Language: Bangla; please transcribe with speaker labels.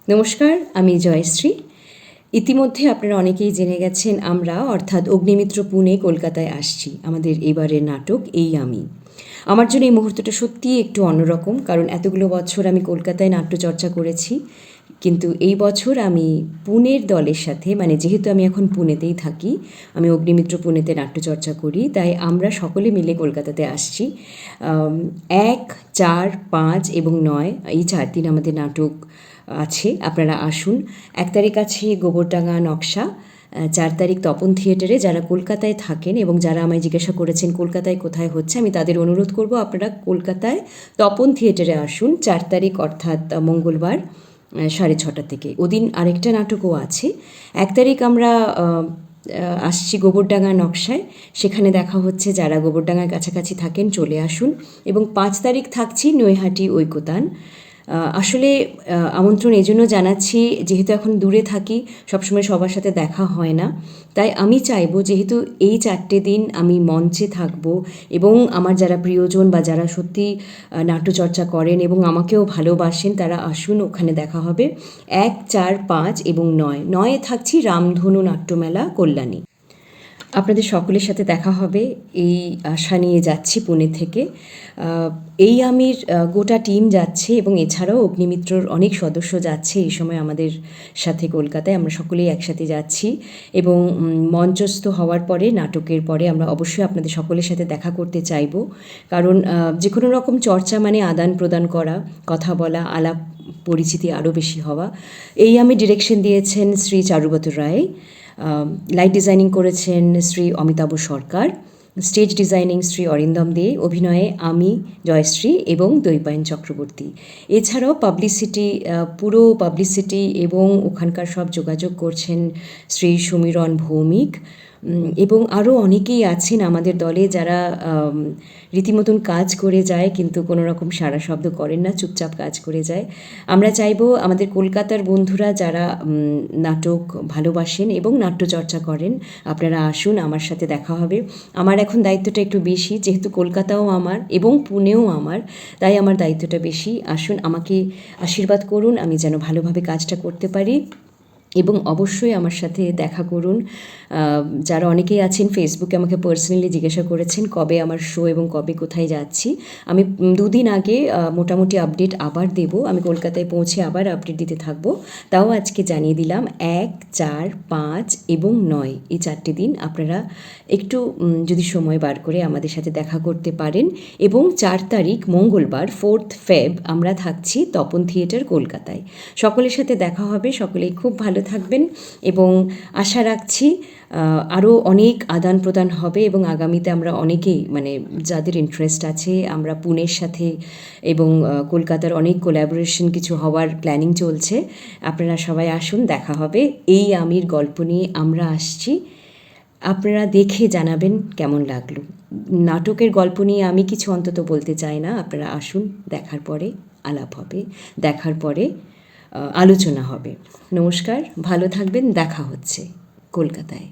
Speaker 1: নমস্কার, আমি জয়শ্রী। ইতিমধ্যে আপনারা অনেকেই জেনে গেছেন আমরা অর্থাৎ অগ্নিমিত্র পুনে কলকাতায় আসছি। আমাদের এবারের নাটক এই আমি। আমার জন্য এই মুহূর্তটা সত্যিই একটু অন্যরকম, কারণ এতগুলো বছর আমি কলকাতায় নাট্যচর্চা করেছি, কিন্তু এই বছর আমি পুনের দলের সাথে, মানে যেহেতু আমি এখন পুনেতেই থাকি, আমি অগ্নিমিত্র পুনেতে নাট্যচর্চা করি, তাই আমরা সকলে মিলে কলকাতাতে আসছি। 1, 4, 5 এবং 9 এই 4 দিন আমাদের নাটক আছে। আপনারা আসুন। 1 তারিখ আছে গোবরডাঙ্গা নকশা, 4 তারিখ তপন থিয়েটারে। যারা কলকাতায় থাকেন এবং যারা আমায় জিজ্ঞাসা করেছেন কলকাতায় কোথায় হচ্ছে, আমি তাদের অনুরোধ করব আপনারা কলকাতায় তপন থিয়েটারে আসুন 4 তারিখ অর্থাৎ মঙ্গলবার 6:30 থেকে। ওদিন আরেকটা নাটকও আছে। 1 তারিখ আমরা আসছি গোবরডাঙ্গা নকশায়, সেখানে দেখা হচ্ছে। যারা গোবরডাঙ্গার কাছাকাছি থাকেন চলে আসুন। এবং 5 তারিখ থাকছি নৈহাটি ঐকতান। আসলে আমন্ত্রণ এই জন্য জানাচ্ছি, যেহেতু এখন দূরে থাকি, সবসময় সবার সাথে দেখা হয় না, তাই আমি চাইবো যেহেতু এই 4টে দিন আমি মঞ্চে থাকবো এবং আমার যারা প্রিয়জন বা যারা সত্যি নাট্যচর্চা করেন এবং আমাকেও ভালোবাসেন তারা আসুন, ওখানে দেখা হবে। 1, 4, 5 এবং 9 থাকছি রামধনু নাট্যমেলা কল্যাণী। আপনাদের সকলের সাথে দেখা হবে এই আশা নিয়ে যাচ্ছি পুনে থেকে। এই আমির গোটা টিম যাচ্ছে এবং এছাড়াও অগ্নিমিত্রর অনেক সদস্য যাচ্ছে এই সময় আমাদের সাথে কলকাতায়। আমরা সকলেই একসাথে যাচ্ছি এবং মঞ্চস্থ হওয়ার পরে, নাটকের পরে আমরা অবশ্যই আপনাদের সকলের সাথে দেখা করতে চাইব, কারণ যে কোনো রকম চর্চা মানে আদান প্রদান করা, কথা বলা, আলাপ পরিচিতি আরও বেশি হওয়া। এই আমি ডিরেকশন দিয়েছেন শ্রী চারুবত রায়, লাইট ডিজাইনিং করেছেন শ্রী অমিতাভ সরকার, স্টেজ ডিজাইনিং শ্রী অরিন্দম দে, অভিনয়ে আমি জয়শ্রী এবং দৈপায়ন চক্রবর্তী। এছাড়াও পাবলিসিটি, পুরো পাবলিসিটি এবং ওখানকার সব যোগাযোগ করছেন শ্রী সমীরণ ভৌমিক এবং আরও অনেকেই আছেন আমাদের দলে যারা রীতিমতন কাজ করে যায় কিন্তু কোনো রকম সাড়া শব্দ করেন না, চুপচাপ কাজ করে যায়। আমরা চাইবো আমাদের কলকাতার বন্ধুরা যারা নাটক ভালোবাসেন এবং নাট্যচর্চা করেন, আপনারা আসুন, আমার সাথে দেখা হবে। আমার এখন দায়িত্বটা একটু বেশি, যেহেতু কলকাতাও আমার এবং পুনেও আমার, তাই আমার দায়িত্বটা বেশি। আসুন, আমাকে আশীর্বাদ করুন আমি যেন ভালোভাবে কাজটা করতে পারি এবং অবশ্যই আমার সাথে দেখা করুন। যারা অনেকেই আছেন ফেসবুকে আমাকে পার্সোনালি জিজ্ঞাসা করেছেন কবে আমার শো এবং কবে কোথায় যাচ্ছি। আমি 2 দিন আগে মোটামুটি আপডেট আবার দেব। আমি কলকাতায় পৌঁছে আবার আপডেট দিতে থাকবো। তাও আজকে জানিয়ে দিলাম 1, 4, 5 এবং 9 এই 4টে দিন আপনারা একটু যদি সময় বার করে আমাদের সাথে দেখা করতে পারেন। এবং 4 তারিখ মঙ্গলবার 4th Feb আমরা থাকছি তপন থিয়েটার কলকাতায়। সকলের সাথে দেখা হবে। সকলেই খুব ভালো থাকবেন এবং আশা রাখছি আরও অনেক আদান প্রদান হবে এবং আগামীতে আমরা অনেকেই, মানে যাদের ইন্টারেস্ট আছে, আমরা পুনের সাথে এবং কলকাতার অনেক কোল্যাবোরেশন কিছু হওয়ার প্ল্যানিং চলছে। আপনারা সবাই আসুন, দেখা হবে। এই আমির গল্প নিয়ে আমরা আসছি, আপনারা দেখে জানাবেন কেমন লাগলো। নাটকের গল্প নিয়ে আমি কিছু অন্তত বলতে চাই না। আপনারা আসুন, দেখার পরে আলাপ হবে, দেখার পরে আলোচনা হবে। নমস্কার, ভালো থাকবেন, দেখা হচ্ছে কলকাতায়।